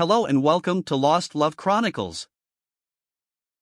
Hello and welcome to Lost Love Chronicles.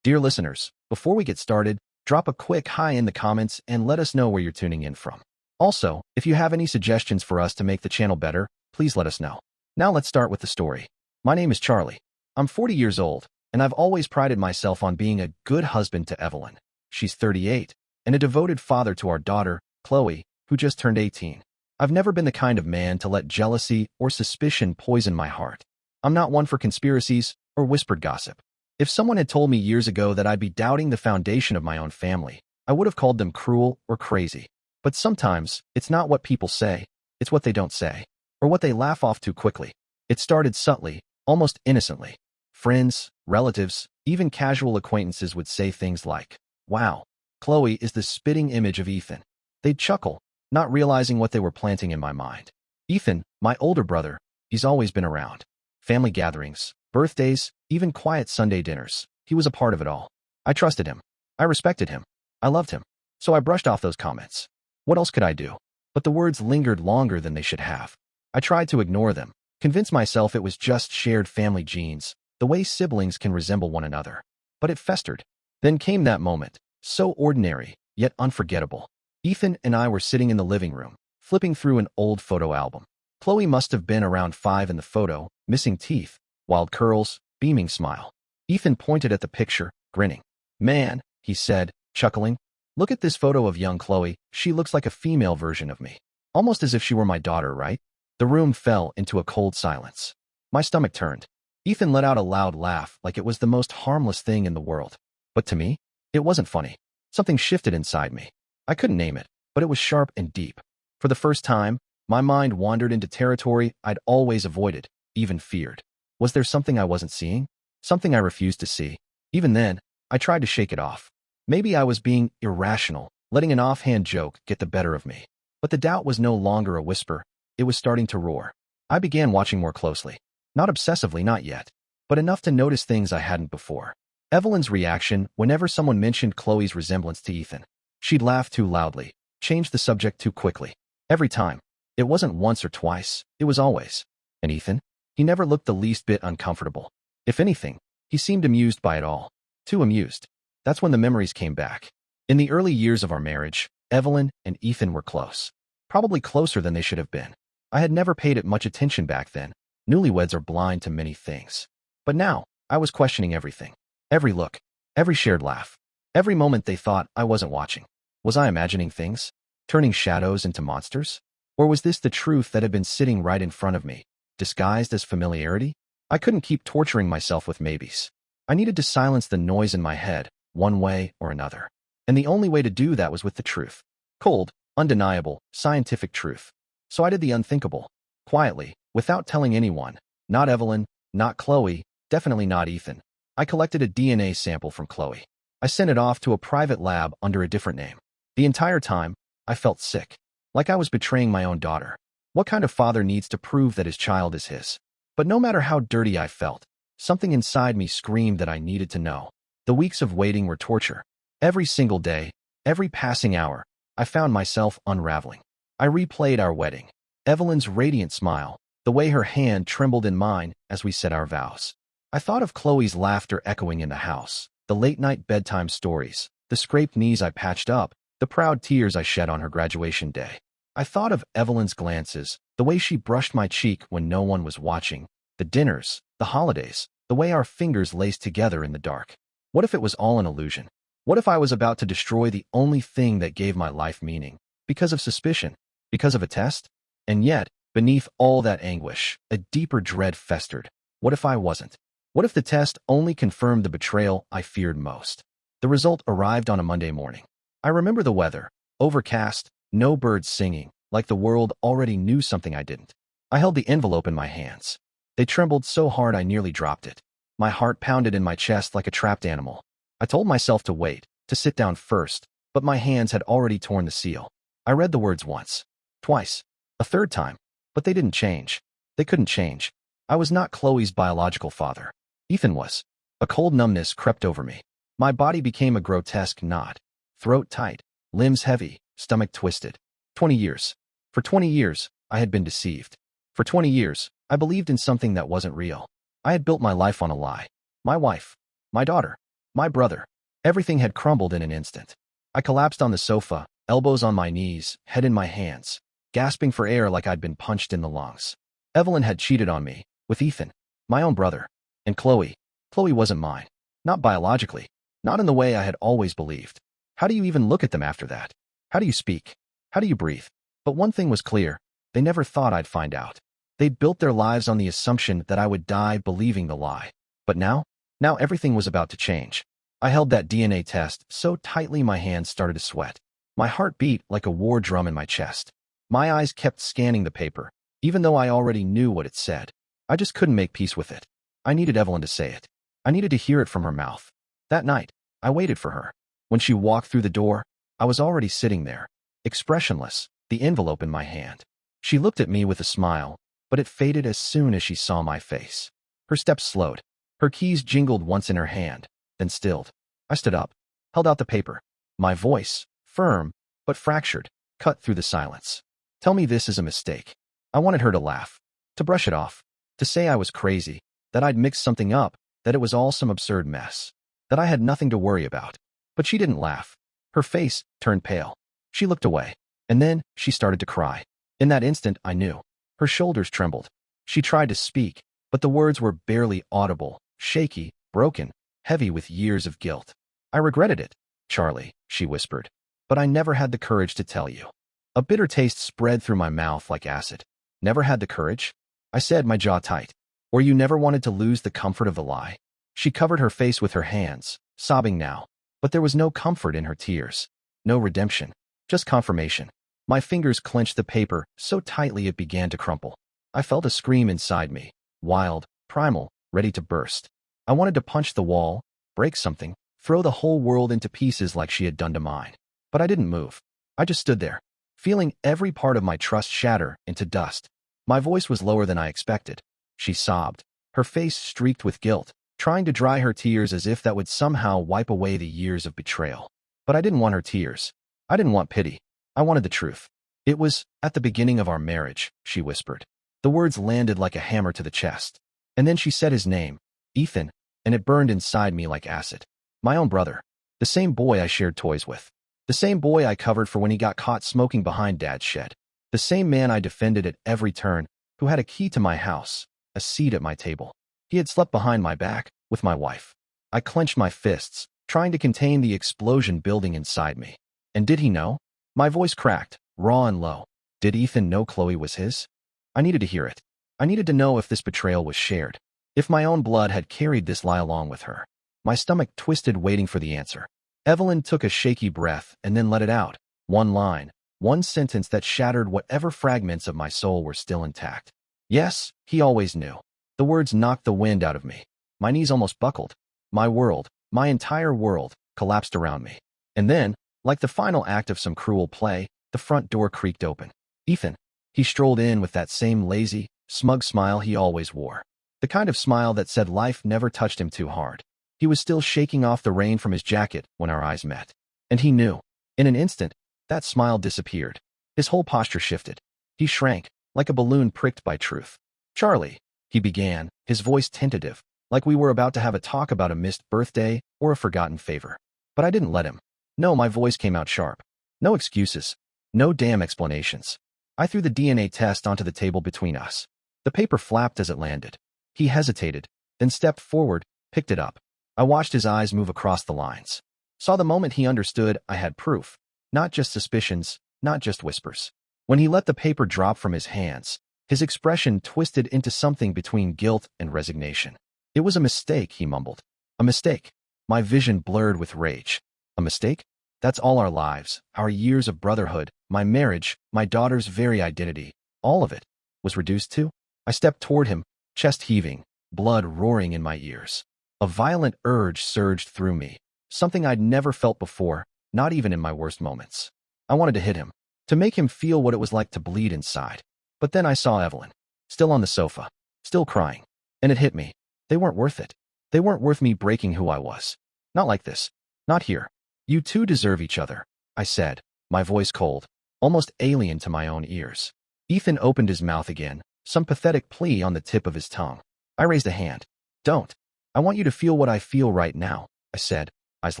Dear listeners, before we get started, drop a quick hi in the comments and let us know where you're tuning in from. Also, if you have any suggestions for us to make the channel better, please let us know. Now let's start with the story. My name is Charlie. I'm 40 years old, and I've always prided myself on being a good husband to Evelyn. She's 38, and a devoted father to our daughter, Chloe, who just turned 18. I've never been the kind of man to let jealousy or suspicion poison my heart. I'm not one for conspiracies or whispered gossip. If someone had told me years ago that I'd be doubting the foundation of my own family, I would have called them cruel or crazy. But sometimes, it's not what people say, it's what they don't say, or what they laugh off too quickly. It started subtly, almost innocently. Friends, relatives, even casual acquaintances would say things like, "Wow, Chloe is the spitting image of Ethan." They'd chuckle, not realizing what they were planting in my mind. Ethan, my older brother, he's always been around. Family gatherings, birthdays, even quiet Sunday dinners. He was a part of it all. I trusted him. I respected him. I loved him. So I brushed off those comments. What else could I do? But the words lingered longer than they should have. I tried to ignore them, convince myself it was just shared family genes, the way siblings can resemble one another. But it festered. Then came that moment, so ordinary, yet unforgettable. Ethan and I were sitting in the living room, flipping through an old photo album. Chloe must have been around 5 in the photo, missing teeth, wild curls, beaming smile. Ethan pointed at the picture, grinning. "Man," he said, chuckling, "look at this photo of young Chloe. She looks like a female version of me. Almost as if she were my daughter, right?" The room fell into a cold silence. My stomach turned. Ethan let out a loud laugh like it was the most harmless thing in the world. But to me, it wasn't funny. Something shifted inside me. I couldn't name it, but it was sharp and deep. For the first time, my mind wandered into territory I'd always avoided, even feared. Was there something I wasn't seeing? Something I refused to see? Even then, I tried to shake it off. Maybe I was being irrational, letting an offhand joke get the better of me. But the doubt was no longer a whisper. It was starting to roar. I began watching more closely. Not obsessively, not yet, but enough to notice things I hadn't before. Evelyn's reaction whenever someone mentioned Chloe's resemblance to Ethan. She'd laugh too loudly, change the subject too quickly. Every time. It wasn't once or twice, it was always. And Ethan? He never looked the least bit uncomfortable. If anything, he seemed amused by it all. Too amused. That's when the memories came back. In the early years of our marriage, Evelyn and Ethan were close. Probably closer than they should have been. I had never paid it much attention back then. Newlyweds are blind to many things. But now, I was questioning everything. Every look, every shared laugh, every moment they thought I wasn't watching. Was I imagining things? Turning shadows into monsters? Or was this the truth that had been sitting right in front of me, disguised as familiarity? I couldn't keep torturing myself with maybes. I needed to silence the noise in my head, one way or another. And the only way to do that was with the truth. Cold, undeniable, scientific truth. So I did the unthinkable. Quietly, without telling anyone. Not Evelyn, not Chloe, definitely not Ethan. I collected a DNA sample from Chloe. I sent it off to a private lab under a different name. The entire time, I felt sick. Like I was betraying my own daughter. What kind of father needs to prove that his child is his? But no matter how dirty I felt, something inside me screamed that I needed to know. The weeks of waiting were torture. Every single day, every passing hour, I found myself unraveling. I replayed our wedding. Evelyn's radiant smile, the way her hand trembled in mine as we said our vows. I thought of Chloe's laughter echoing in the house, the late-night bedtime stories, the scraped knees I patched up, the proud tears I shed on her graduation day. I thought of Evelyn's glances, the way she brushed my cheek when no one was watching, the dinners, the holidays, the way our fingers laced together in the dark. What if it was all an illusion? What if I was about to destroy the only thing that gave my life meaning? Because of suspicion? Because of a test? And yet, beneath all that anguish, a deeper dread festered. What if I wasn't? What if the test only confirmed the betrayal I feared most? The result arrived on a Monday morning. I remember the weather, overcast, no birds singing, like the world already knew something I didn't. I held the envelope in my hands. They trembled so hard I nearly dropped it. My heart pounded in my chest like a trapped animal. I told myself to wait, to sit down first, but my hands had already torn the seal. I read the words once, twice, a third time, but they didn't change. They couldn't change. I was not Chloe's biological father. Ethan was. A cold numbness crept over me. My body became a grotesque knot. Throat tight, limbs heavy, stomach twisted. 20 years. For 20 years, I had been deceived. For 20 years, I believed in something that wasn't real. I had built my life on a lie. My wife, my daughter, my brother. Everything had crumbled in an instant. I collapsed on the sofa, elbows on my knees, head in my hands, gasping for air like I'd been punched in the lungs. Evelyn had cheated on me, with Ethan, my own brother, and Chloe. Chloe wasn't mine. Not biologically. Not in the way I had always believed. How do you even look at them after that? How do you speak? How do you breathe? But one thing was clear. They never thought I'd find out. They'd built their lives on the assumption that I would die believing the lie. But now everything was about to change. I held that DNA test so tightly my hands started to sweat. My heart beat like a war drum in my chest. My eyes kept scanning the paper, even though I already knew what it said. I just couldn't make peace with it. I needed Evelyn to say it. I needed to hear it from her mouth. That night, I waited for her. When she walked through the door, I was already sitting there, expressionless, the envelope in my hand. She looked at me with a smile, but it faded as soon as she saw my face. Her steps slowed. Her keys jingled once in her hand, then stilled. I stood up, held out the paper. My voice, firm, but fractured, cut through the silence. Tell me this is a mistake. I wanted her to laugh, to brush it off, to say I was crazy, that I'd mixed something up, that it was all some absurd mess, that I had nothing to worry about. But she didn't laugh. Her face turned pale. She looked away, and then she started to cry. In that instant, I knew. Her shoulders trembled. She tried to speak, but the words were barely audible, shaky, broken, heavy with years of guilt. I regretted it, Charlie, she whispered, but I never had the courage to tell you. A bitter taste spread through my mouth like acid. Never had the courage? I said, my jaw tight. Or you never wanted to lose the comfort of the lie? She covered her face with her hands, sobbing now. But there was no comfort in her tears. No redemption. Just confirmation. My fingers clenched the paper so tightly it began to crumple. I felt a scream inside me. Wild, primal, ready to burst. I wanted to punch the wall, break something, throw the whole world into pieces like she had done to mine. But I didn't move. I just stood there, feeling every part of my trust shatter into dust. My voice was lower than I expected. She sobbed, her face streaked with guilt, trying to dry her tears as if that would somehow wipe away the years of betrayal. But I didn't want her tears. I didn't want pity. I wanted the truth. It was at the beginning of our marriage, she whispered. The words landed like a hammer to the chest. And then she said his name, Ethan, and it burned inside me like acid. My own brother. The same boy I shared toys with. The same boy I covered for when he got caught smoking behind Dad's shed. The same man I defended at every turn, who had a key to my house, a seat at my table. He had slept behind my back, with my wife. I clenched my fists, trying to contain the explosion building inside me. And did he know? My voice cracked, raw and low. Did Ethan know Chloe was his? I needed to hear it. I needed to know if this betrayal was shared. If my own blood had carried this lie along with her. My stomach twisted waiting for the answer. Evelyn took a shaky breath and then let it out. One line, one sentence that shattered whatever fragments of my soul were still intact. Yes, he always knew. The words knocked the wind out of me. My knees almost buckled. My world, my entire world, collapsed around me. And then, like the final act of some cruel play, the front door creaked open. Ethan. He strolled in with that same lazy, smug smile he always wore. The kind of smile that said life never touched him too hard. He was still shaking off the rain from his jacket when our eyes met. And he knew. In an instant, that smile disappeared. His whole posture shifted. He shrank, like a balloon pricked by truth. Charlie, he began, his voice tentative, like we were about to have a talk about a missed birthday or a forgotten favor. But I didn't let him. No, my voice came out sharp. No excuses. No damn explanations. I threw the DNA test onto the table between us. The paper flapped as it landed. He hesitated, then stepped forward, picked it up. I watched his eyes move across the lines. Saw the moment he understood I had proof. Not just suspicions, not just whispers. When he let the paper drop from his hands, his expression twisted into something between guilt and resignation. It was a mistake, he mumbled. A mistake. My vision blurred with rage. A mistake? That's all our lives, our years of brotherhood, my marriage, my daughter's very identity, all of it, was reduced to? I stepped toward him, chest heaving, blood roaring in my ears. A violent urge surged through me, something I'd never felt before, not even in my worst moments. I wanted to hit him, to make him feel what it was like to bleed inside. But then I saw Evelyn, still on the sofa, still crying, and it hit me. They weren't worth it. They weren't worth me breaking who I was. Not like this. Not here. You two deserve each other, I said, my voice cold, almost alien to my own ears. Ethan opened his mouth again, some pathetic plea on the tip of his tongue. I raised a hand. Don't. I want you to feel what I feel right now, I said, eyes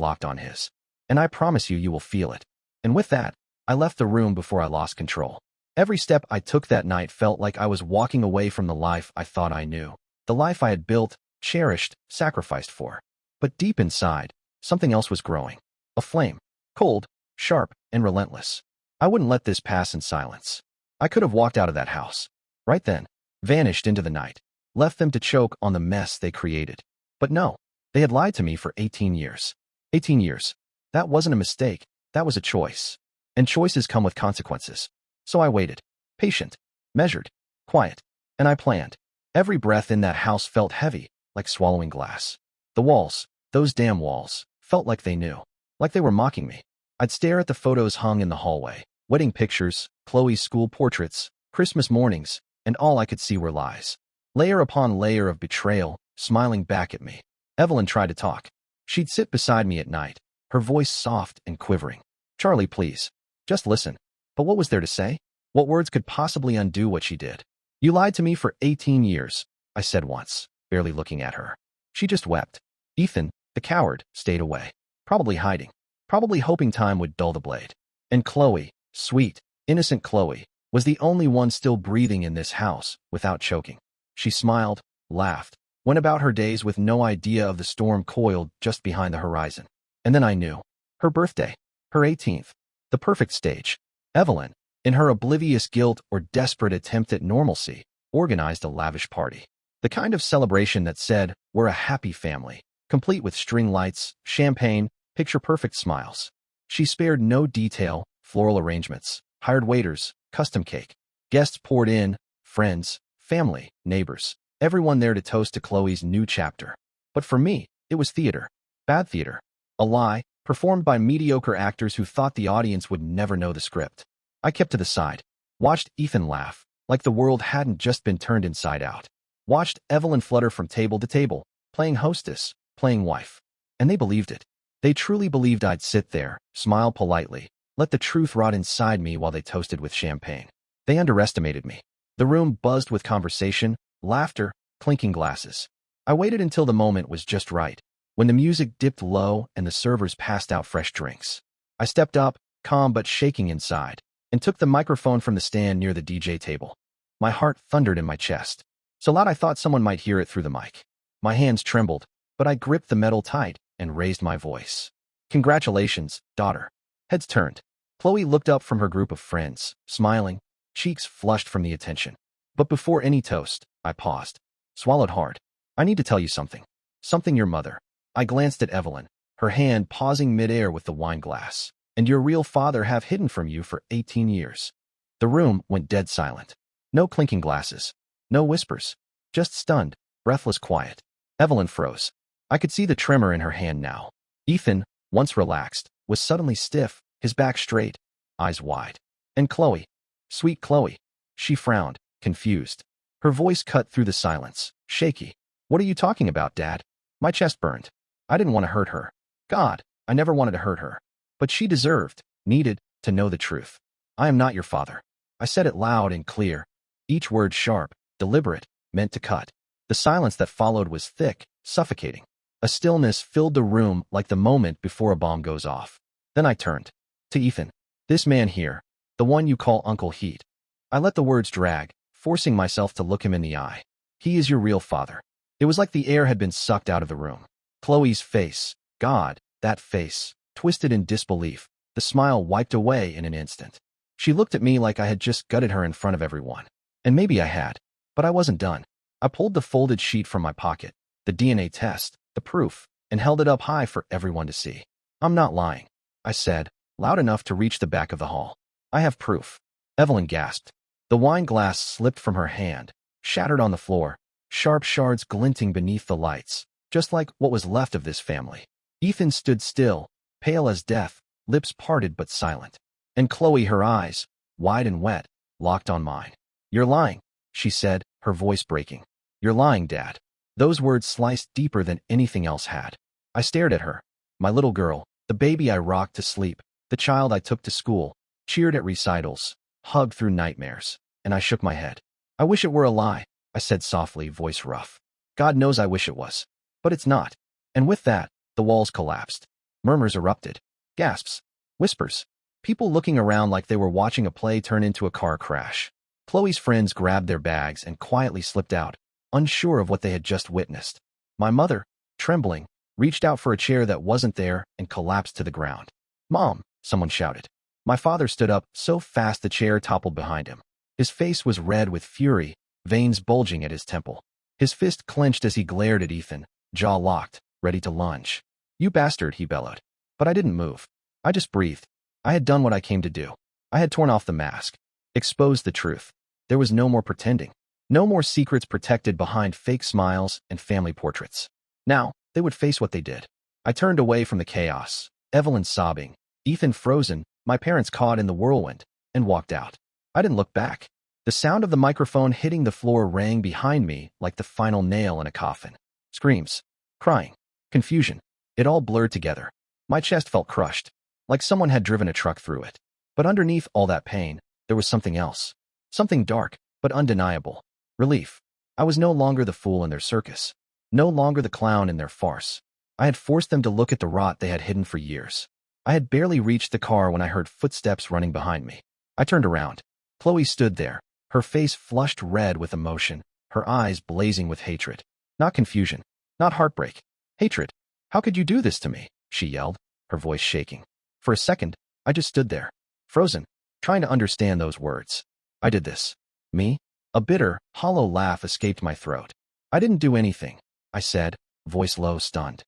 locked on his. And I promise you will feel it. And with that, I left the room before I lost control. Every step I took that night felt like I was walking away from the life I thought I knew. The life I had built, cherished, sacrificed for. But deep inside, something else was growing. A flame. Cold, sharp, and relentless. I wouldn't let this pass in silence. I could have walked out of that house. Right then. Vanished into the night. Left them to choke on the mess they created. But no. They had lied to me for 18 years. 18 years. That wasn't a mistake. That was a choice. And choices come with consequences. So I waited. Patient. Measured. Quiet. And I planned. Every breath in that house felt heavy, like swallowing glass. The walls, those damn walls, felt like they knew. Like they were mocking me. I'd stare at the photos hung in the hallway. Wedding pictures, Chloe's school portraits, Christmas mornings, and all I could see were lies. Layer upon layer of betrayal, smiling back at me. Evelyn tried to talk. She'd sit beside me at night, her voice soft and quivering. Charlie, please. Just listen. But what was there to say? What words could possibly undo what she did? You lied to me for 18 years, I said once, barely looking at her. She just wept. Ethan, the coward, stayed away. Probably hiding. Probably hoping time would dull the blade. And Chloe, sweet, innocent Chloe, was the only one still breathing in this house without choking. She smiled, laughed, went about her days with no idea of the storm coiled just behind the horizon. And then I knew. Her birthday. Her 18th. The perfect stage. Evelyn, in her oblivious guilt or desperate attempt at normalcy, organized a lavish party. The kind of celebration that said, we're a happy family, complete with string lights, champagne, picture-perfect smiles. She spared no detail, floral arrangements, hired waiters, custom cake. Guests poured in, friends, family, neighbors, everyone there to toast to Chloe's new chapter. But for me, it was theater. Bad theater. A lie, performed by mediocre actors who thought the audience would never know the script. I kept to the side. Watched Ethan laugh, like the world hadn't just been turned inside out. Watched Evelyn flutter from table to table, playing hostess, playing wife. And they believed it. They truly believed I'd sit there, smile politely, let the truth rot inside me while they toasted with champagne. They underestimated me. The room buzzed with conversation, laughter, clinking glasses. I waited until the moment was just right, when the music dipped low and the servers passed out fresh drinks. I stepped up, calm but shaking inside, and took the microphone from the stand near the DJ table. My heart thundered in my chest, so loud I thought someone might hear it through the mic. My hands trembled, but I gripped the metal tight and raised my voice. Congratulations, daughter. Heads turned. Chloe looked up from her group of friends, smiling, cheeks flushed from the attention. But before any toast, I paused, swallowed hard. I need to tell you something. Something your mother. I glanced at Evelyn, her hand pausing midair with the wine glass. And your real father have hidden from you for 18 years. The room went dead silent. No clinking glasses. No whispers. Just stunned, breathless quiet. Evelyn froze. I could see the tremor in her hand now. Ethan, once relaxed, was suddenly stiff, his back straight, eyes wide. And Chloe. Sweet Chloe. She frowned, confused. Her voice cut through the silence, shaky. What are you talking about, Dad? My chest burned. I didn't want to hurt her. God, I never wanted to hurt her. But she deserved, needed, to know the truth. I am not your father. I said it loud and clear, each word sharp, deliberate, meant to cut. The silence that followed was thick, suffocating. A stillness filled the room like the moment before a bomb goes off. Then I turned. To Ethan. This man here. The one you call Uncle Heat. I let the words drag, forcing myself to look him in the eye. He is your real father. It was like the air had been sucked out of the room. Chloe's face. God, that face. Twisted in disbelief, the smile wiped away in an instant. She looked at me like I had just gutted her in front of everyone. And maybe I had. But I wasn't done. I pulled the folded sheet from my pocket, the DNA test, the proof, and held it up high for everyone to see. I'm not lying, I said, loud enough to reach the back of the hall. I have proof. Evelyn gasped. The wine glass slipped from her hand, shattered on the floor, sharp shards glinting beneath the lights, just like what was left of this family. Ethan stood still, pale as death, lips parted but silent. And Chloe, her eyes, wide and wet, locked on mine. You're lying, she said, her voice breaking. You're lying, Dad. Those words sliced deeper than anything else had. I stared at her. My little girl, the baby I rocked to sleep, the child I took to school, cheered at recitals, hugged through nightmares, and I shook my head. I wish it were a lie, I said softly, voice rough. God knows I wish it was. But it's not. And with that, the walls collapsed. Murmurs erupted. Gasps. Whispers. People looking around like they were watching a play turn into a car crash. Chloe's friends grabbed their bags and quietly slipped out, unsure of what they had just witnessed. My mother, trembling, reached out for a chair that wasn't there and collapsed to the ground. "Mom," someone shouted. My father stood up so fast the chair toppled behind him. His face was red with fury, veins bulging at his temple. His fist clenched as he glared at Ethan, jaw locked, ready to lunge. "You bastard," he bellowed. But I didn't move. I just breathed. I had done what I came to do. I had torn off the mask, exposed the truth. There was no more pretending. No more secrets protected behind fake smiles and family portraits. Now, they would face what they did. I turned away from the chaos, Evelyn sobbing, Ethan frozen, my parents caught in the whirlwind, and walked out. I didn't look back. The sound of the microphone hitting the floor rang behind me like the final nail in a coffin. Screams, crying, confusion. It all blurred together. My chest felt crushed, like someone had driven a truck through it. But underneath all that pain, there was something else. Something dark, but undeniable. Relief. I was no longer the fool in their circus. No longer the clown in their farce. I had forced them to look at the rot they had hidden for years. I had barely reached the car when I heard footsteps running behind me. I turned around. Chloe stood there, her face flushed red with emotion, her eyes blazing with hatred. Not confusion, not heartbreak. Hatred. "How could you do this to me?" she yelled, her voice shaking. For a second, I just stood there, frozen, trying to understand those words. I did this. Me? A bitter, hollow laugh escaped my throat. "I didn't do anything," I said, voice low, stunned.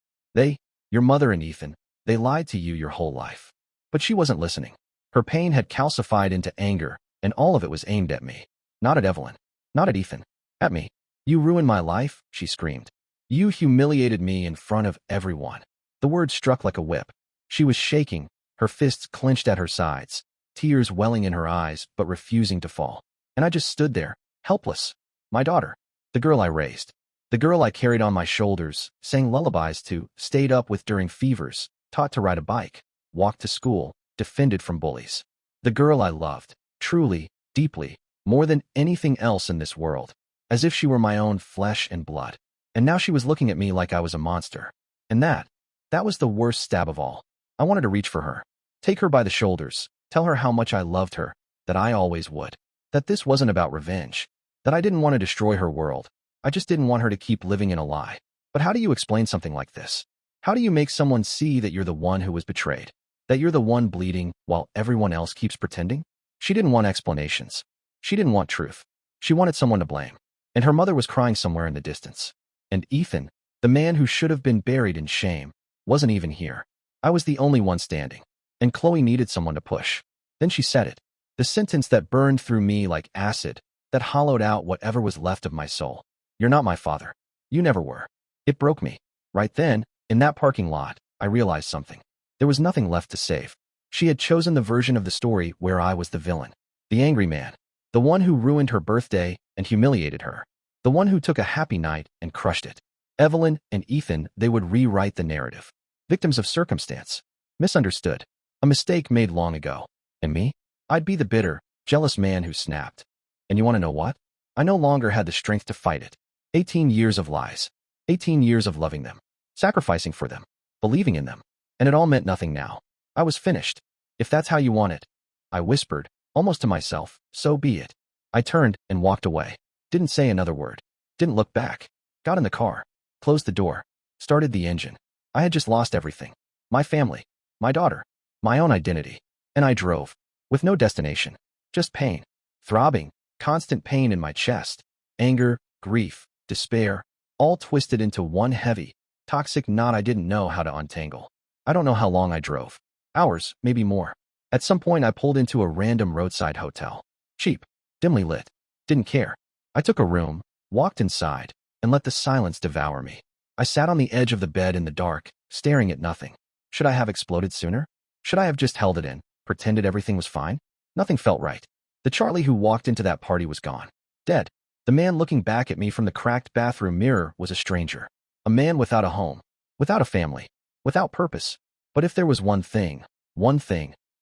Your mother and Ethan, they lied to you your whole life." But she wasn't listening. Her pain had calcified into anger, and all of it was aimed at me. Not at Evelyn. Not at Ethan. At me. "You ruined my life," she screamed. "You humiliated me in front of everyone." The word struck like a whip. She was shaking, her fists clenched at her sides, tears welling in her eyes but refusing to fall. And I just stood there, helpless. My daughter. The girl I raised. The girl I carried on my shoulders, sang lullabies to, stayed up with during fevers, taught to ride a bike, walked to school, defended from bullies. The girl I loved, truly, deeply, more than anything else in this world, as if she were my own flesh and blood. And now she was looking at me like I was a monster. And that was the worst stab of all. I wanted to reach for her, take her by the shoulders, tell her how much I loved her, that I always would, that this wasn't about revenge, that I didn't want to destroy her world. I just didn't want her to keep living in a lie. But how do you explain something like this? How do you make someone see that you're the one who was betrayed? That you're the one bleeding while everyone else keeps pretending? She didn't want explanations. She didn't want truth. She wanted someone to blame. And her mother was crying somewhere in the distance. And Ethan, the man who should have been buried in shame, wasn't even here. I was the only one standing. And Chloe needed someone to push. Then she said it. The sentence that burned through me like acid, that hollowed out whatever was left of my soul. "You're not my father. You never were." It broke me. Right then, in that parking lot, I realized something. There was nothing left to save. She had chosen the version of the story where I was the villain. The angry man. The one who ruined her birthday and humiliated her. The one who took a happy night and crushed it. Evelyn and Ethan, they would rewrite the narrative. Victims of circumstance. Misunderstood. A mistake made long ago. And me? I'd be the bitter, jealous man who snapped. And you want to know what? I no longer had the strength to fight it. 18 years of lies. 18 years of loving them. Sacrificing for them. Believing in them. And it all meant nothing now. I was finished. "If that's how you want it," I whispered, almost to myself, "so be it." I turned and walked away. Didn't say another word. Didn't look back. Got in the car. Closed the door. Started the engine. I had just lost everything. My family. My daughter. My own identity. And I drove. With no destination. Just pain. Throbbing. Constant pain in my chest. Anger, grief, despair, all twisted into one heavy, toxic knot I didn't know how to untangle. I don't know how long I drove. Hours, maybe more. At some point I pulled into a random roadside hotel. Cheap. Dimly lit. Didn't care. I took a room, walked inside, and let the silence devour me. I sat on the edge of the bed in the dark, staring at nothing. Should I have exploded sooner? Should I have just held it in, pretended everything was fine? Nothing felt right. The Charlie who walked into that party was gone. Dead. The man looking back at me from the cracked bathroom mirror was a stranger. A man without a home, without a family, without purpose. But if there was one thing,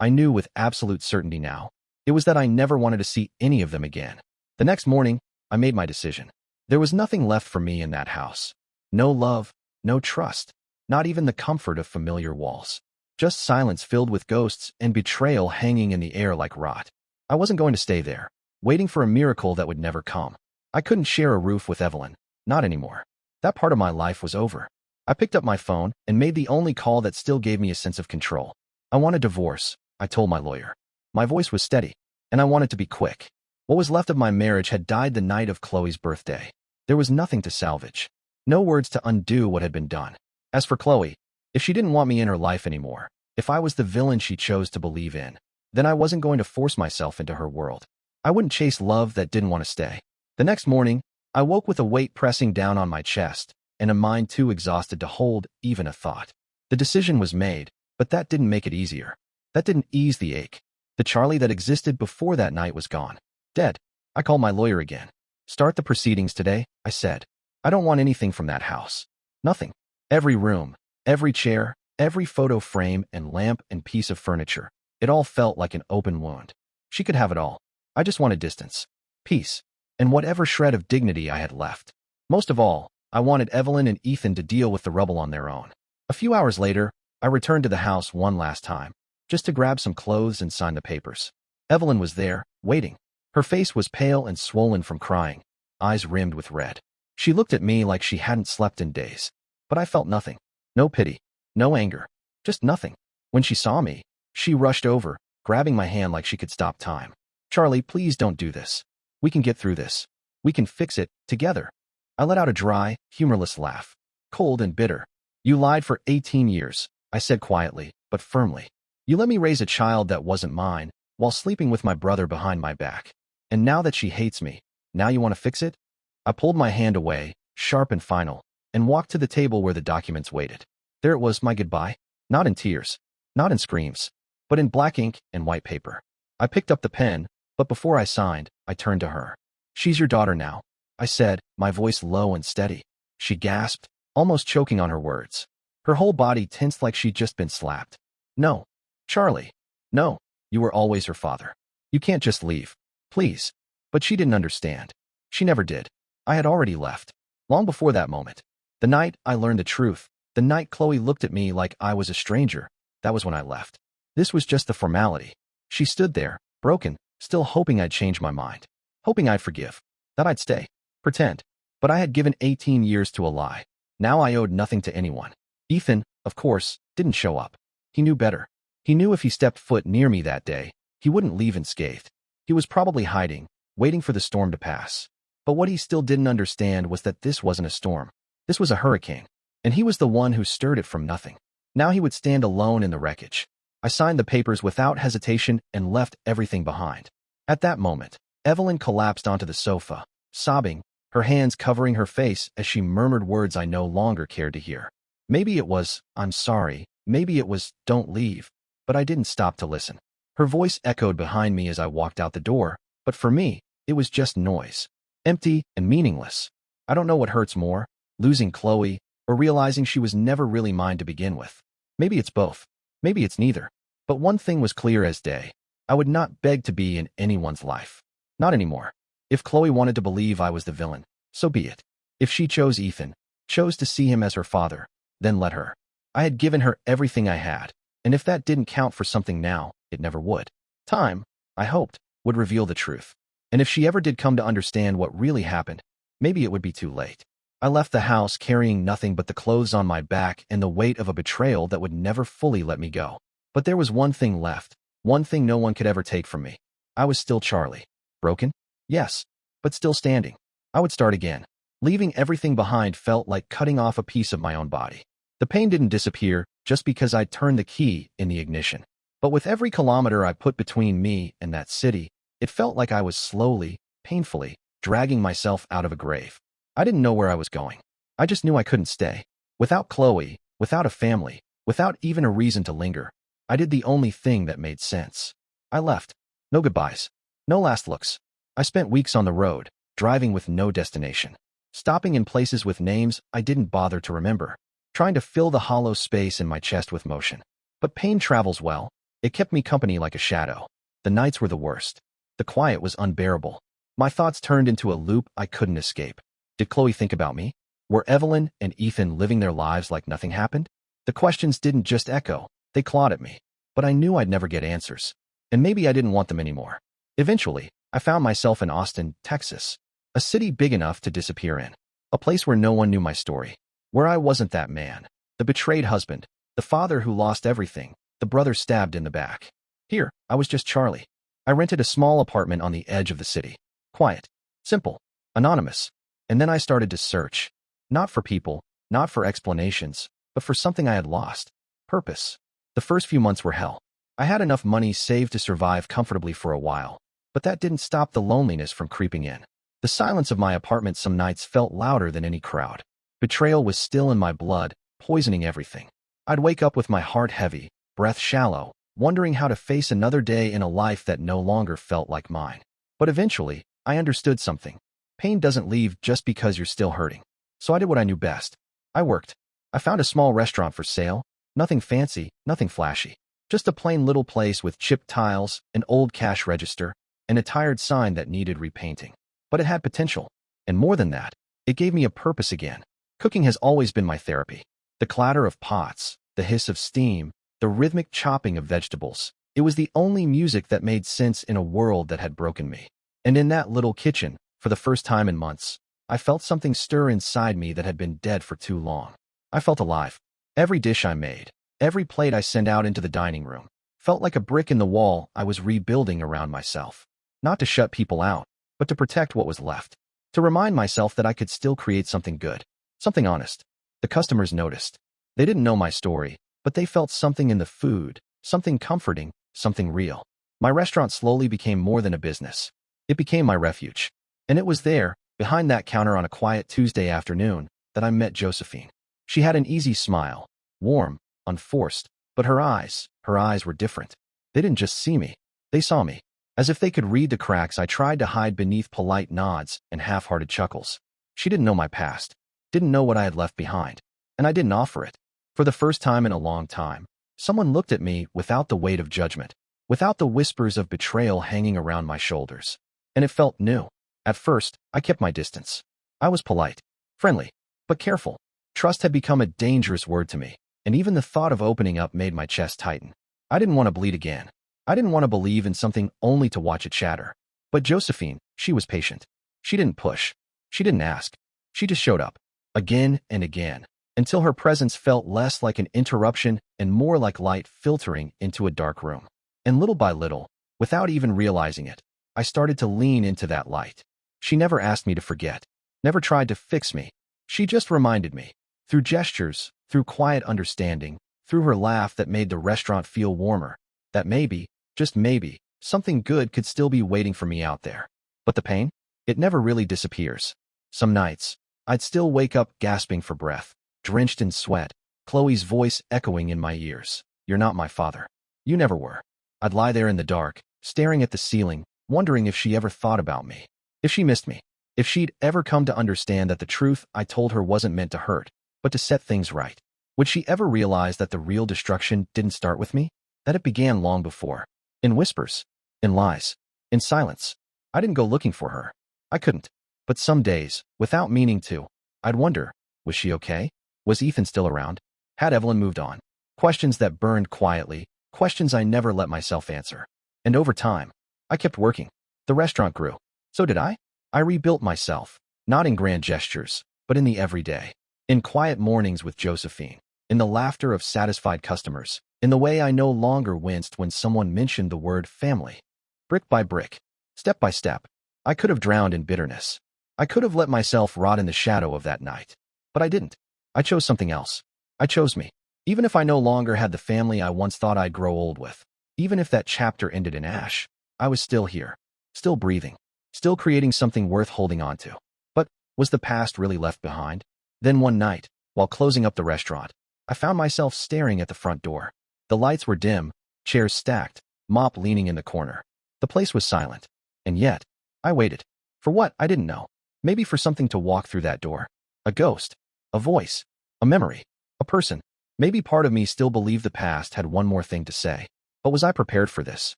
I knew with absolute certainty now, it was that I never wanted to see any of them again. The next morning, I made my decision. There was nothing left for me in that house. No love, no trust, not even the comfort of familiar walls. Just silence filled with ghosts and betrayal hanging in the air like rot. I wasn't going to stay there, waiting for a miracle that would never come. I couldn't share a roof with Evelyn, not anymore. That part of my life was over. I picked up my phone and made the only call that still gave me a sense of control. I want a divorce, I told my lawyer. My voice was steady, and I wanted to be quick. What was left of my marriage had died the night of Chloe's birthday. There was nothing to salvage. No words to undo what had been done. As for Chloe, if she didn't want me in her life anymore, if I was the villain she chose to believe in, then I wasn't going to force myself into her world. I wouldn't chase love that didn't want to stay. The next morning, I woke with a weight pressing down on my chest and a mind too exhausted to hold even a thought. The decision was made, but that didn't make it easier. That didn't ease the ache. The Charlie that existed before that night was gone. Dead. I called my lawyer again. Start the proceedings today, I said. I don't want anything from that house. Nothing. Every room, every chair, every photo frame and lamp and piece of furniture. It all felt like an open wound. She could have it all. I just wanted distance, peace, and whatever shred of dignity I had left. Most of all, I wanted Evelyn and Ethan to deal with the rubble on their own. A few hours later, I returned to the house one last time, just to grab some clothes and sign the papers. Evelyn was there, waiting. Her face was pale and swollen from crying, eyes rimmed with red. She looked at me like she hadn't slept in days. But I felt nothing. No pity, no anger, just nothing. When she saw me, she rushed over, grabbing my hand like she could stop time. Charlie, please don't do this. We can get through this. We can fix it, together. I let out a dry, humorless laugh, cold and bitter. You lied for 18 years, I said quietly, but firmly. You let me raise a child that wasn't mine, while sleeping with my brother behind my back. And now that she hates me, now you want to fix it? I pulled my hand away, sharp and final, and walked to the table where the documents waited. There it was, my goodbye. Not in tears, not in screams, but in black ink and white paper. I picked up the pen, but before I signed, I turned to her. She's your daughter now, I said, my voice low and steady. She gasped, almost choking on her words. Her whole body tensed like she'd just been slapped. No, Charlie. No, you were always her father. You can't just leave. Please. But she didn't understand. She never did. I had already left. Long before that moment. The night I learned the truth, the night Chloe looked at me like I was a stranger, that was when I left. This was just the formality. She stood there, broken, still hoping I'd change my mind. Hoping I'd forgive. That I'd stay. Pretend. But I had given 18 years to a lie. Now I owed nothing to anyone. Ethan, of course, didn't show up. He knew better. He knew if he stepped foot near me that day, he wouldn't leave unscathed. He was probably hiding, waiting for the storm to pass. But what he still didn't understand was that this wasn't a storm. This was a hurricane. And he was the one who stirred it from nothing. Now he would stand alone in the wreckage. I signed the papers without hesitation and left everything behind. At that moment, Evelyn collapsed onto the sofa, sobbing, her hands covering her face as she murmured words I no longer cared to hear. Maybe it was, I'm sorry, maybe it was, don't leave, but I didn't stop to listen. Her voice echoed behind me as I walked out the door, but for me, it was just noise. Empty and meaningless. I don't know what hurts more, losing Chloe, or realizing she was never really mine to begin with. Maybe it's both. Maybe it's neither. But one thing was clear as day. I would not beg to be in anyone's life. Not anymore. If Chloe wanted to believe I was the villain, so be it. If she chose Ethan, chose to see him as her father, then let her. I had given her everything I had, and if that didn't count for something now, it never would. Time, I hoped, would reveal the truth. And if she ever did come to understand what really happened, maybe it would be too late. I left the house carrying nothing but the clothes on my back and the weight of a betrayal that would never fully let me go. But there was one thing left, one thing no one could ever take from me. I was still Charlie. Broken? Yes, but still standing. I would start again. Leaving everything behind felt like cutting off a piece of my own body. The pain didn't disappear just because I turned the key in the ignition. But with every kilometer I put between me and that city, it felt like I was slowly, painfully, dragging myself out of a grave. I didn't know where I was going. I just knew I couldn't stay. Without Chloe, without a family, without even a reason to linger, I did the only thing that made sense. I left. No goodbyes. No last looks. I spent weeks on the road, driving with no destination. Stopping in places with names I didn't bother to remember. Trying to fill the hollow space in my chest with motion. But pain travels well. It kept me company like a shadow. The nights were the worst. The quiet was unbearable. My thoughts turned into a loop I couldn't escape. Did Chloe think about me? Were Evelyn and Ethan living their lives like nothing happened? The questions didn't just echo, they clawed at me. But I knew I'd never get answers. And maybe I didn't want them anymore. Eventually, I found myself in Austin, Texas, a city big enough to disappear in. A place where no one knew my story. Where I wasn't that man, the betrayed husband, the father who lost everything, the brother stabbed in the back. Here, I was just Charlie. I rented a small apartment on the edge of the city. Quiet, simple, anonymous. And then I started to search. Not for people, not for explanations, but for something I had lost. Purpose. The first few months were hell. I had enough money saved to survive comfortably for a while, but that didn't stop the loneliness from creeping in. The silence of my apartment some nights felt louder than any crowd. Betrayal was still in my blood, poisoning everything. I'd wake up with my heart heavy, breath shallow, wondering how to face another day in a life that no longer felt like mine. But eventually, I understood something. Pain doesn't leave just because you're still hurting. So I did what I knew best. I worked. I found a small restaurant for sale. Nothing fancy, nothing flashy. Just a plain little place with chipped tiles, an old cash register, and a tired sign that needed repainting. But it had potential. And more than that, it gave me a purpose again. Cooking has always been my therapy. The clatter of pots, the hiss of steam, the rhythmic chopping of vegetables. It was the only music that made sense in a world that had broken me. And in that little kitchen, for the first time in months, I felt something stir inside me that had been dead for too long. I felt alive. Every dish I made, every plate I sent out into the dining room, felt like a brick in the wall I was rebuilding around myself. Not to shut people out, but to protect what was left. To remind myself that I could still create something good, something honest. The customers noticed. They didn't know my story, but they felt something in the food, something comforting, something real. My restaurant slowly became more than a business. It became my refuge. And it was there, behind that counter on a quiet Tuesday afternoon, that I met Josephine. She had an easy smile, warm, unforced, but her eyes were different. They didn't just see me, they saw me. As if they could read the cracks I tried to hide beneath polite nods and half-hearted chuckles. She didn't know my past, didn't know what I had left behind, and I didn't offer it. For the first time in a long time, someone looked at me without the weight of judgment, without the whispers of betrayal hanging around my shoulders. And it felt new. At first, I kept my distance. I was polite, friendly, but careful. Trust had become a dangerous word to me, and even the thought of opening up made my chest tighten. I didn't want to bleed again. I didn't want to believe in something only to watch it shatter. But Josephine, she was patient. She didn't push. She didn't ask. She just showed up, again and again, until her presence felt less like an interruption and more like light filtering into a dark room. And little by little, without even realizing it, I started to lean into that light. She never asked me to forget, never tried to fix me. She just reminded me, through gestures, through quiet understanding, through her laugh that made the restaurant feel warmer, that maybe, just maybe, something good could still be waiting for me out there. But the pain? It never really disappears. Some nights, I'd still wake up gasping for breath, drenched in sweat, Chloe's voice echoing in my ears. You're not my father. You never were. I'd lie there in the dark, staring at the ceiling, wondering if she ever thought about me. If she missed me. If she'd ever come to understand that the truth I told her wasn't meant to hurt, but to set things right. Would she ever realize that the real destruction didn't start with me? That it began long before. In whispers. In lies. In silence. I didn't go looking for her. I couldn't. But some days, without meaning to, I'd wonder, was she okay? Was Ethan still around? Had Evelyn moved on? Questions that burned quietly, questions I never let myself answer. And over time, I kept working. The restaurant grew. So did I. I rebuilt myself, not in grand gestures, but in the everyday. In quiet mornings with Josephine, in the laughter of satisfied customers, in the way I no longer winced when someone mentioned the word family. Brick by brick, step by step, I could have drowned in bitterness. I could have let myself rot in the shadow of that night. But I didn't. I chose something else. I chose me. Even if I no longer had the family I once thought I'd grow old with, even if that chapter ended in ash, I was still here, still breathing, still creating something worth holding on to. But was the past really left behind? Then one night, while closing up the restaurant, I found myself staring at the front door. The lights were dim, chairs stacked, mop leaning in the corner. The place was silent. And yet, I waited. For what? I didn't know. Maybe for something to walk through that door. A ghost. A voice. A memory. A person. Maybe part of me still believed the past had one more thing to say. But was I prepared for this?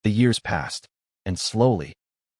The years passed. And slowly,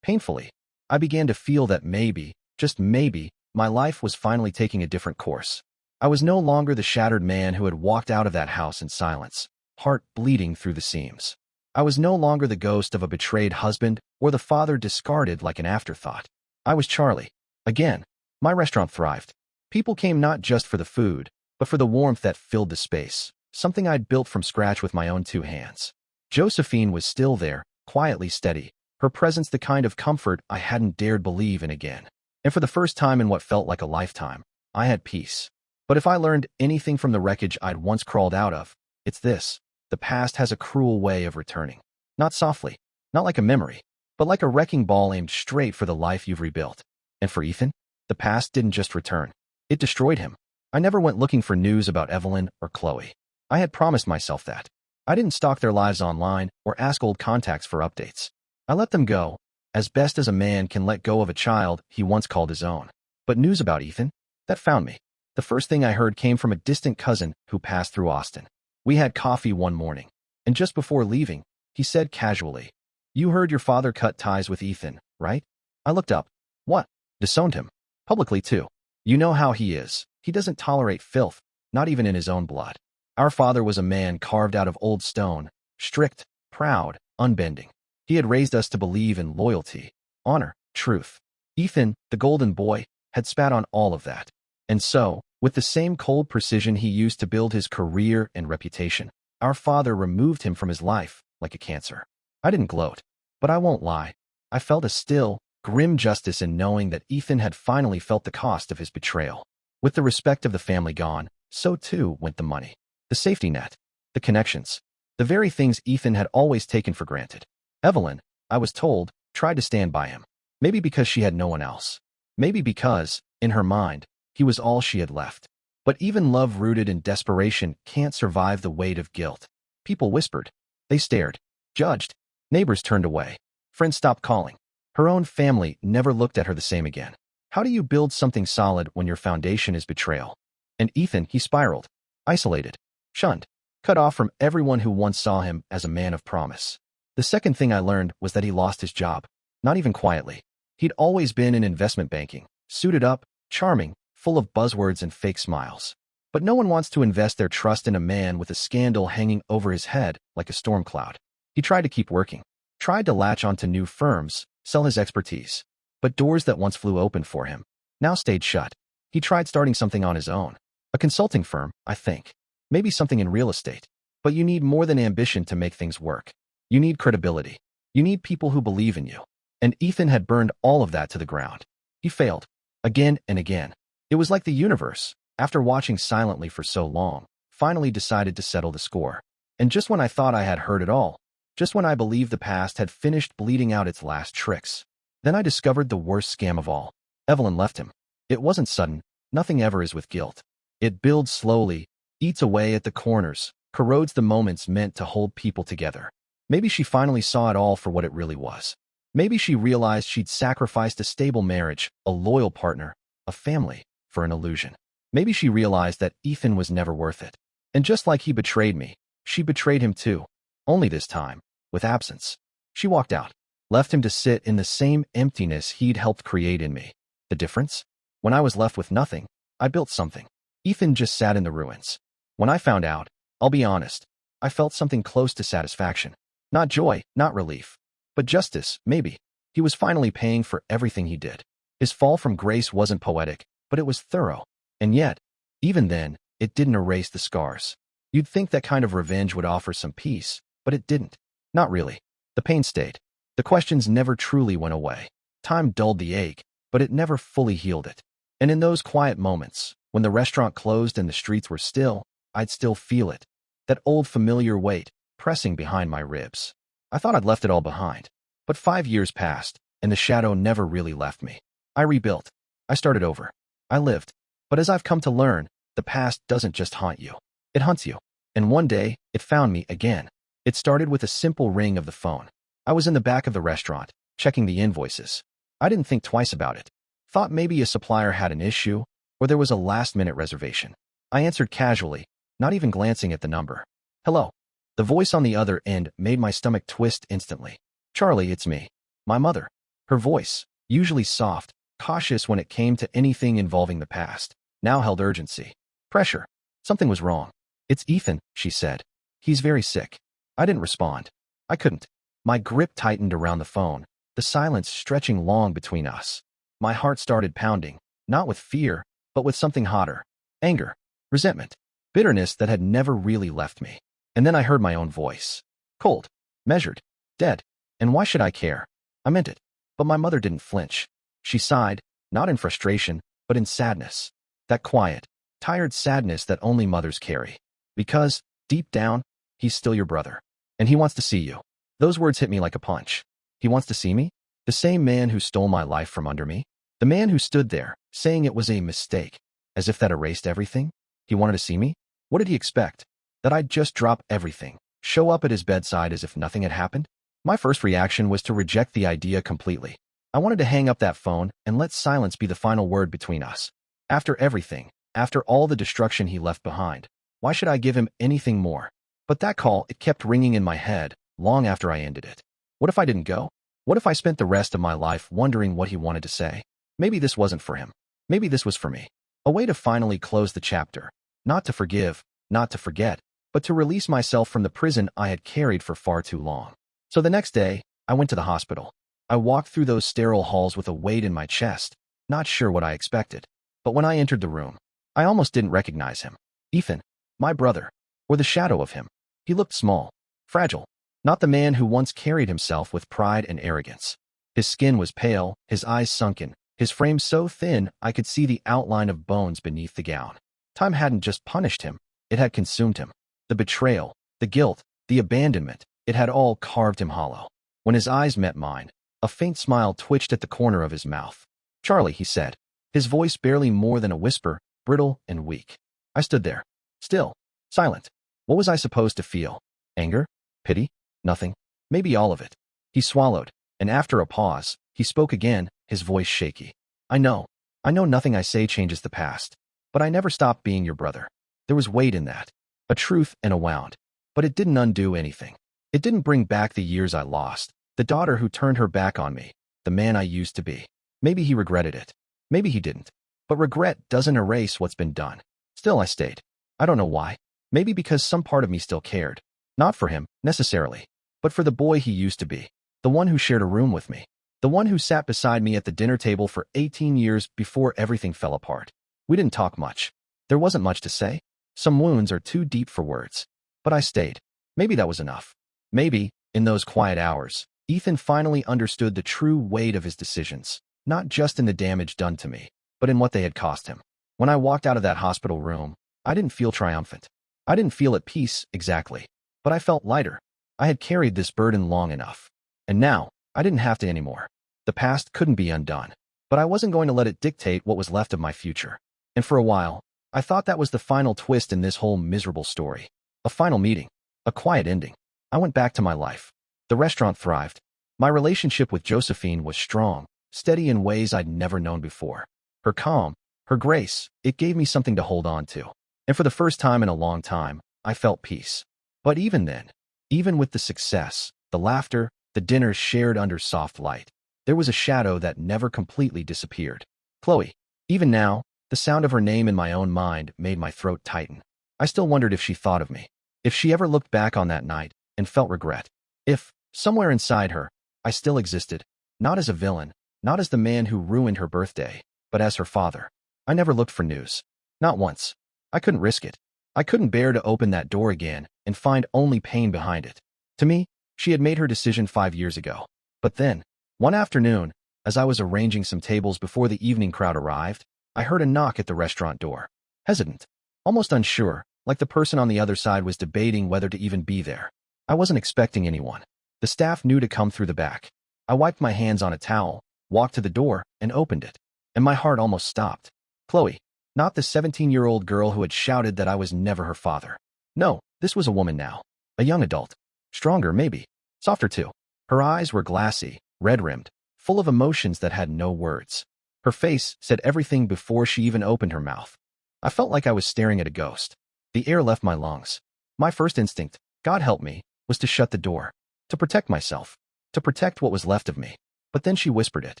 painfully, I began to feel that maybe, just maybe, my life was finally taking a different course. I was no longer the shattered man who had walked out of that house in silence, heart bleeding through the seams. I was no longer the ghost of a betrayed husband or the father discarded like an afterthought. I was Charlie. Again, my restaurant thrived. People came not just for the food, but for the warmth that filled the space, something I'd built from scratch with my own two hands. Josephine was still there, quietly steady, her presence the kind of comfort I hadn't dared believe in again. And for the first time in what felt like a lifetime, I had peace. But if I learned anything from the wreckage I'd once crawled out of, it's this: the past has a cruel way of returning. Not softly, not like a memory, but like a wrecking ball aimed straight for the life you've rebuilt. And for Ethan, the past didn't just return. It destroyed him. I never went looking for news about Evelyn or Chloe. I had promised myself that. I didn't stalk their lives online or ask old contacts for updates. I let them go, as best as a man can let go of a child he once called his own. But news about Ethan? That found me. The first thing I heard came from a distant cousin who passed through Austin. We had coffee one morning, and just before leaving, he said casually, "You heard your father cut ties with Ethan, right?" I looked up. What? Disowned him. Publicly, too. You know how he is. He doesn't tolerate filth, not even in his own blood. Our father was a man carved out of old stone, strict, proud, unbending. He had raised us to believe in loyalty, honor, truth. Ethan, the golden boy, had spat on all of that. And so, with the same cold precision he used to build his career and reputation, our father removed him from his life like a cancer. I didn't gloat, but I won't lie. I felt a still, grim justice in knowing that Ethan had finally felt the cost of his betrayal. With the respect of the family gone, so too went the money. The safety net, the connections, the very things Ethan had always taken for granted. Evelyn, I was told, tried to stand by him. Maybe because she had no one else. Maybe because, in her mind, he was all she had left. But even love rooted in desperation can't survive the weight of guilt. People whispered. They stared. Judged. Neighbors turned away. Friends stopped calling. Her own family never looked at her the same again. How do you build something solid when your foundation is betrayal? And Ethan, he spiraled. Isolated. Shunned. Cut off from everyone who once saw him as a man of promise. The second thing I learned was that he lost his job. Not even quietly. He'd always been in investment banking, suited up, charming, full of buzzwords and fake smiles. But no one wants to invest their trust in a man with a scandal hanging over his head like a storm cloud. He tried to keep working, tried to latch onto new firms, sell his expertise. But doors that once flew open for him now stayed shut. He tried starting something on his own. A consulting firm, I think. Maybe something in real estate. But you need more than ambition to make things work. You need credibility. You need people who believe in you. And Ethan had burned all of that to the ground. He failed. Again and again. It was like the universe, after watching silently for so long, finally decided to settle the score. And just when I thought I had heard it all, just when I believed the past had finished bleeding out its last tricks, then I discovered the worst scam of all. Evelyn left him. It wasn't sudden. Nothing ever is with guilt. It builds slowly, eats away at the corners, corrodes the moments meant to hold people together. Maybe she finally saw it all for what it really was. Maybe she realized she'd sacrificed a stable marriage, a loyal partner, a family, for an illusion. Maybe she realized that Ethan was never worth it. And just like he betrayed me, she betrayed him too. Only this time, with absence. She walked out, left him to sit in the same emptiness he'd helped create in me. The difference? When I was left with nothing, I built something. Ethan just sat in the ruins. When I found out, I'll be honest, I felt something close to satisfaction. Not joy, not relief. But justice, maybe. He was finally paying for everything he did. His fall from grace wasn't poetic, but it was thorough. And yet, even then, it didn't erase the scars. You'd think that kind of revenge would offer some peace, but it didn't. Not really. The pain stayed. The questions never truly went away. Time dulled the ache, but it never fully healed it. And in those quiet moments, when the restaurant closed and the streets were still, I'd still feel it. That old familiar weight, pressing behind my ribs. I thought I'd left it all behind. But 5 years passed, and the shadow never really left me. I rebuilt. I started over. I lived. But as I've come to learn, the past doesn't just haunt you. It hunts you. And one day, it found me again. It started with a simple ring of the phone. I was in the back of the restaurant, checking the invoices. I didn't think twice about it. Thought maybe a supplier had an issue, or there was a last-minute reservation. I answered casually, not even glancing at the number. Hello. The voice on the other end made my stomach twist instantly. Charlie, it's me. My mother. Her voice, usually soft, cautious when it came to anything involving the past, now held urgency. Pressure. Something was wrong. "It's Ethan," she said. "He's very sick." I didn't respond. I couldn't. My grip tightened around the phone, the silence stretching long between us. My heart started pounding, not with fear, but with something hotter. Anger, resentment, bitterness that had never really left me. And then I heard my own voice. Cold, measured, dead. And why should I care? I meant it. But my mother didn't flinch. She sighed, not in frustration, but in sadness. That quiet, tired sadness that only mothers carry. Because, deep down, he's still your brother. And he wants to see you. Those words hit me like a punch. He wants to see me? The same man who stole my life from under me? The man who stood there, saying it was a mistake, as if that erased everything? He wanted to see me? What did he expect? That I'd just drop everything, show up at his bedside as if nothing had happened? My first reaction was to reject the idea completely. I wanted to hang up that phone and let silence be the final word between us. After everything, after all the destruction he left behind, why should I give him anything more? But that call, it kept ringing in my head, long after I ended it. What if I didn't go? What if I spent the rest of my life wondering what he wanted to say? Maybe this wasn't for him. Maybe this was for me. A way to finally close the chapter. Not to forgive, not to forget, but to release myself from the prison I had carried for far too long. So the next day, I went to the hospital. I walked through those sterile halls with a weight in my chest, not sure what I expected. But when I entered the room, I almost didn't recognize him. Ethan, my brother, or the shadow of him. He looked small, fragile, not the man who once carried himself with pride and arrogance. His skin was pale, his eyes sunken, his frame so thin I could see the outline of bones beneath the gown. Time hadn't just punished him, it had consumed him. The betrayal, the guilt, the abandonment, it had all carved him hollow. When his eyes met mine, a faint smile twitched at the corner of his mouth. "Charlie," he said, his voice barely more than a whisper, brittle and weak. I stood there, still, silent. What was I supposed to feel? Anger? Pity? Nothing. Maybe all of it. He swallowed, and after a pause, he spoke again, his voice shaky. I know nothing I say changes the past, but I never stopped being your brother. There was weight in that, a truth and a wound, but it didn't undo anything. It didn't bring back the years I lost, the daughter who turned her back on me, the man I used to be. Maybe he regretted it. Maybe he didn't. But regret doesn't erase what's been done. Still, I stayed. I don't know why. Maybe because some part of me still cared. Not for him, necessarily, but for the boy he used to be, the one who shared a room with me, the one who sat beside me at the dinner table for 18 years before everything fell apart. We didn't talk much. There wasn't much to say. Some wounds are too deep for words. But I stayed. Maybe that was enough. Maybe, in those quiet hours, Ethan finally understood the true weight of his decisions, not just in the damage done to me, but in what they had cost him. When I walked out of that hospital room, I didn't feel triumphant. I didn't feel at peace, exactly, but I felt lighter. I had carried this burden long enough. And now, I didn't have to anymore. The past couldn't be undone, but I wasn't going to let it dictate what was left of my future. And for a while, I thought that was the final twist in this whole miserable story. A final meeting. A quiet ending. I went back to my life. The restaurant thrived. My relationship with Josephine was strong, steady in ways I'd never known before. Her calm, her grace, it gave me something to hold on to. And for the first time in a long time, I felt peace. But even then, even with the success, the laughter, the dinners shared under soft light, there was a shadow that never completely disappeared. Chloe. Even now, the sound of her name in my own mind made my throat tighten. I still wondered if she thought of me, if she ever looked back on that night and felt regret. If, somewhere inside her, I still existed, not as a villain, not as the man who ruined her birthday, but as her father. I never looked for news. Not once. I couldn't risk it. I couldn't bear to open that door again and find only pain behind it. To me, she had made her decision 5 years ago. But then, one afternoon, as I was arranging some tables before the evening crowd arrived, I heard a knock at the restaurant door. Hesitant, almost unsure, like the person on the other side was debating whether to even be there. I wasn't expecting anyone. The staff knew to come through the back. I wiped my hands on a towel, walked to the door, and opened it. And my heart almost stopped. Chloe. Not the 17-year-old girl who had shouted that I was never her father. No, this was a woman now. A young adult. Stronger, maybe. Softer, too. Her eyes were glassy, red-rimmed, full of emotions that had no words. Her face said everything before she even opened her mouth. I felt like I was staring at a ghost. The air left my lungs. My first instinct, God help me, was to shut the door. To protect myself. To protect what was left of me. But then she whispered it.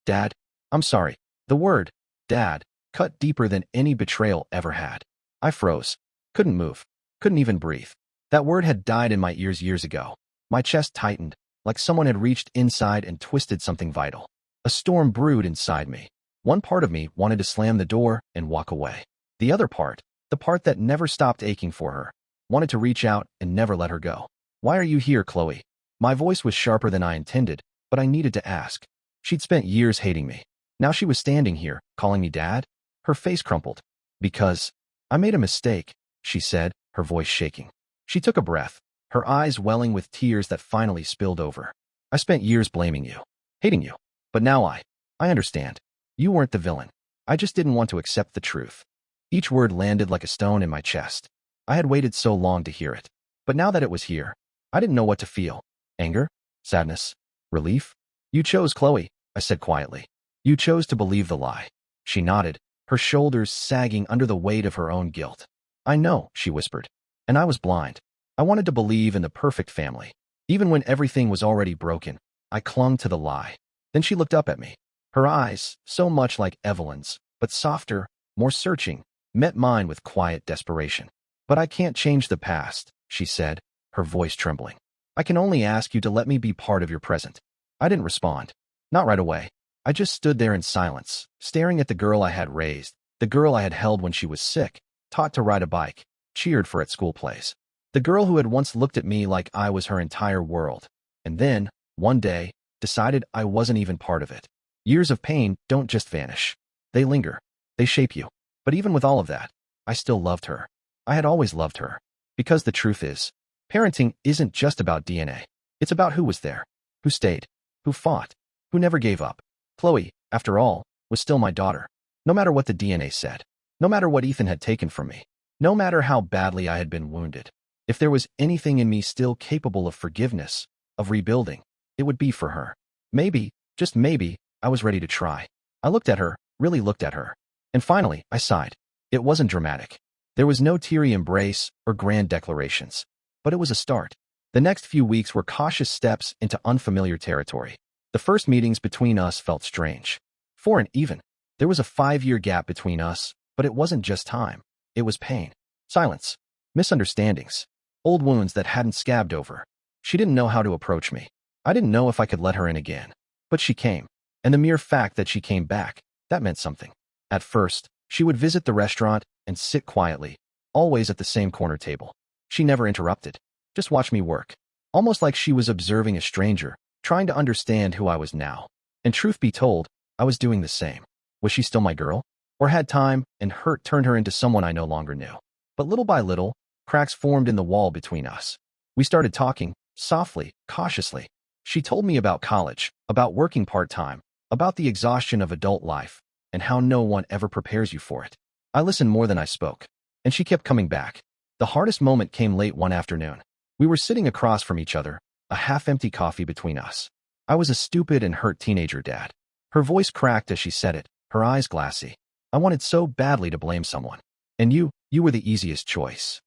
Dad, I'm sorry. The word, Dad, cut deeper than any betrayal ever had. I froze. Couldn't move. Couldn't even breathe. That word had died in my ears years ago. My chest tightened, like someone had reached inside and twisted something vital. A storm brewed inside me. One part of me wanted to slam the door and walk away. The other part, the part that never stopped aching for her, wanted to reach out and never let her go. Why are you here, Chloe? My voice was sharper than I intended, but I needed to ask. She'd spent years hating me. Now she was standing here, calling me Dad? Her face crumpled. Because I made a mistake, she said, her voice shaking. She took a breath, her eyes welling with tears that finally spilled over. I spent years blaming you, hating you. But now I understand. You weren't the villain. I just didn't want to accept the truth. Each word landed like a stone in my chest. I had waited so long to hear it. But now that it was here, I didn't know what to feel. Anger? Sadness? Relief? You chose, Chloe, I said quietly. You chose to believe the lie. She nodded, her shoulders sagging under the weight of her own guilt. I know, she whispered. And I was blind. I wanted to believe in the perfect family. Even when everything was already broken, I clung to the lie. Then she looked up at me. Her eyes, so much like Evelyn's, but softer, more searching, met mine with quiet desperation. But I can't change the past, she said, her voice trembling. I can only ask you to let me be part of your present. I didn't respond. Not right away. I just stood there in silence, staring at the girl I had raised, the girl I had held when she was sick, taught to ride a bike, cheered for at school plays. The girl who had once looked at me like I was her entire world. And then, one day, decided I wasn't even part of it. Years of pain don't just vanish. They linger. They shape you. But even with all of that, I still loved her. I had always loved her. Because the truth is, parenting isn't just about DNA. It's about who was there, who stayed, who fought, who never gave up. Chloe, after all, was still my daughter. No matter what the DNA said. No matter what Ethan had taken from me. No matter how badly I had been wounded. If there was anything in me still capable of forgiveness, of rebuilding, it would be for her. Maybe, just maybe, I was ready to try. I looked at her, really looked at her. And finally, I sighed. It wasn't dramatic. There was no teary embrace or grand declarations. But it was a start. The next few weeks were cautious steps into unfamiliar territory. The first meetings between us felt strange. Foreign even. There was a 5-year gap between us, but it wasn't just time. It was pain. Silence. Misunderstandings. Old wounds that hadn't scabbed over. She didn't know how to approach me. I didn't know if I could let her in again. But she came. And the mere fact that she came back, that meant something. At first, she would visit the restaurant and sit quietly, always at the same corner table. She never interrupted. Just watched me work. Almost like she was observing a stranger, trying to understand who I was now. And truth be told, I was doing the same. Was she still my girl? Or had time and hurt turned her into someone I no longer knew? But little by little, cracks formed in the wall between us. We started talking, softly, cautiously. She told me about college, about working part-time, about the exhaustion of adult life, and how no one ever prepares you for it. I listened more than I spoke. And she kept coming back. The hardest moment came late one afternoon. We were sitting across from each other, a half-empty coffee between us. I was a stupid and hurt teenager, Dad. Her voice cracked as she said it, her eyes glassy. I wanted so badly to blame someone. And you were the easiest choice.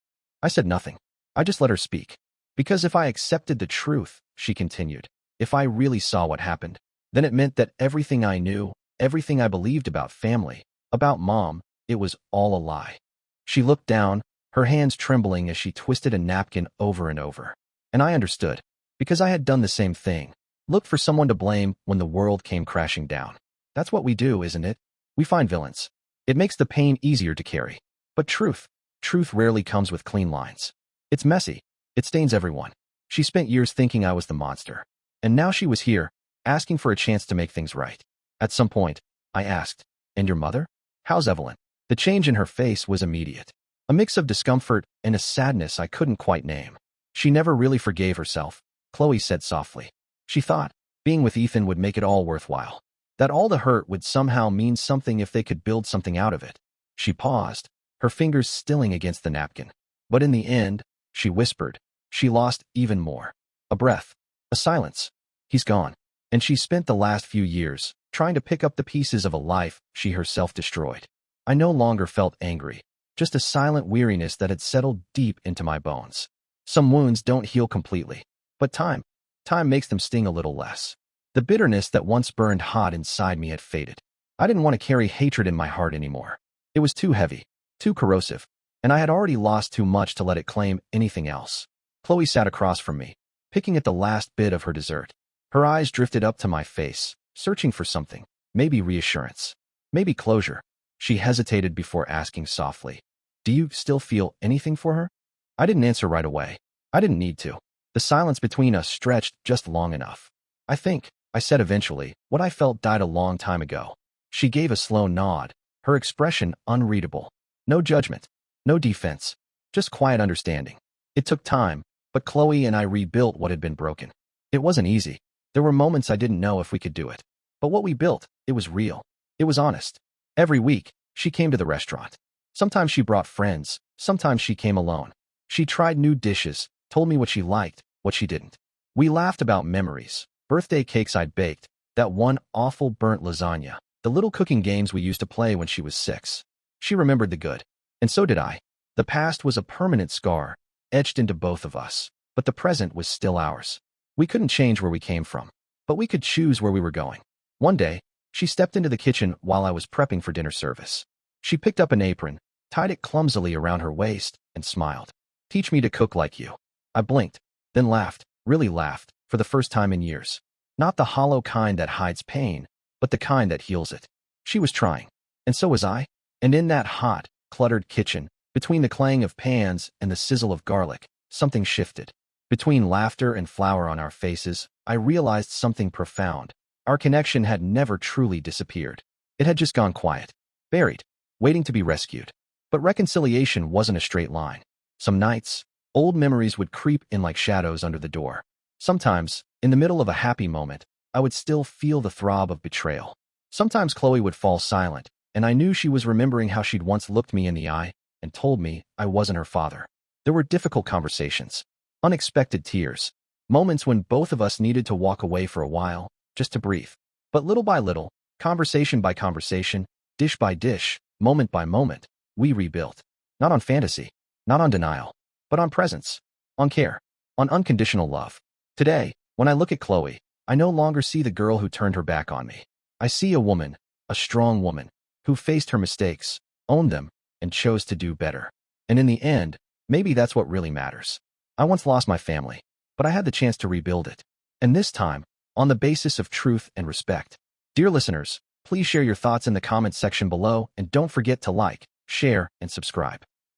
I said nothing. I just let her speak. Because if I accepted the truth, she continued, if I really saw what happened, then it meant that everything I knew, everything I believed about family, about Mom, it was all a lie. She looked down, her hands trembling as she twisted a napkin over and over. And I understood. Because I had done the same thing. Looked for someone to blame when the world came crashing down. That's what we do, isn't it? We find villains. It makes the pain easier to carry. But truth rarely comes with clean lines. It's messy. It stains everyone. She spent years thinking I was the monster. And now she was here, asking for a chance to make things right. At some point, I asked, and your mother? How's Evelyn? The change in her face was immediate. A mix of discomfort and a sadness I couldn't quite name. She never really forgave herself, Chloe said softly. She thought being with Ethan would make it all worthwhile. That all the hurt would somehow mean something if they could build something out of it. She paused, her fingers stilling against the napkin. But in the end, she whispered, she lost even more. A breath. A silence. He's gone. And she spent the last few years trying to pick up the pieces of a life she herself destroyed. I no longer felt angry, just a silent weariness that had settled deep into my bones. Some wounds don't heal completely, but time makes them sting a little less. The bitterness that once burned hot inside me had faded. I didn't want to carry hatred in my heart anymore. It was too heavy, too corrosive, and I had already lost too much to let it claim anything else. Chloe sat across from me, picking at the last bit of her dessert. Her eyes drifted up to my face, searching for something, maybe reassurance, maybe closure. She hesitated before asking softly, "Do you still feel anything for her?" I didn't answer right away. I didn't need to. The silence between us stretched just long enough. "I think," I said eventually, "what I felt died a long time ago." She gave a slow nod, her expression unreadable. No judgment, no defense, just quiet understanding. It took time, but Chloe and I rebuilt what had been broken. It wasn't easy. There were moments I didn't know if we could do it. But what we built, it was real. It was honest. Every week, she came to the restaurant. Sometimes she brought friends, sometimes she came alone. She tried new dishes, told me what she liked, what she didn't. We laughed about memories, birthday cakes I'd baked, that one awful burnt lasagna, the little cooking games we used to play when she was 6. She remembered the good, and so did I. The past was a permanent scar, etched into both of us, but the present was still ours. We couldn't change where we came from, but we could choose where we were going. One day, she stepped into the kitchen while I was prepping for dinner service. She picked up an apron, tied it clumsily around her waist, and smiled. "Teach me to cook like you." I blinked, then laughed, really laughed, for the first time in years. Not the hollow kind that hides pain, but the kind that heals it. She was trying, and so was I. And in that hot, cluttered kitchen, between the clang of pans and the sizzle of garlic, something shifted. Between laughter and flour on our faces, I realized something profound. Our connection had never truly disappeared. It had just gone quiet, buried, waiting to be rescued. But reconciliation wasn't a straight line. Some nights, old memories would creep in like shadows under the door. Sometimes, in the middle of a happy moment, I would still feel the throb of betrayal. Sometimes Chloe would fall silent, and I knew she was remembering how she'd once looked me in the eye and told me I wasn't her father. There were difficult conversations, unexpected tears, moments when both of us needed to walk away for a while, just to breathe. But little by little, conversation by conversation, dish by dish, moment by moment, we rebuilt. Not on fantasy, not on denial, but on presence, on care, on unconditional love. Today, when I look at Chloe, I no longer see the girl who turned her back on me. I see a woman, a strong woman, who faced her mistakes, owned them, and chose to do better. And in the end, maybe that's what really matters. I once lost my family, but I had the chance to rebuild it. And this time, on the basis of truth and respect. Dear listeners, please share your thoughts in the comments section below and don't forget to like, share, and subscribe.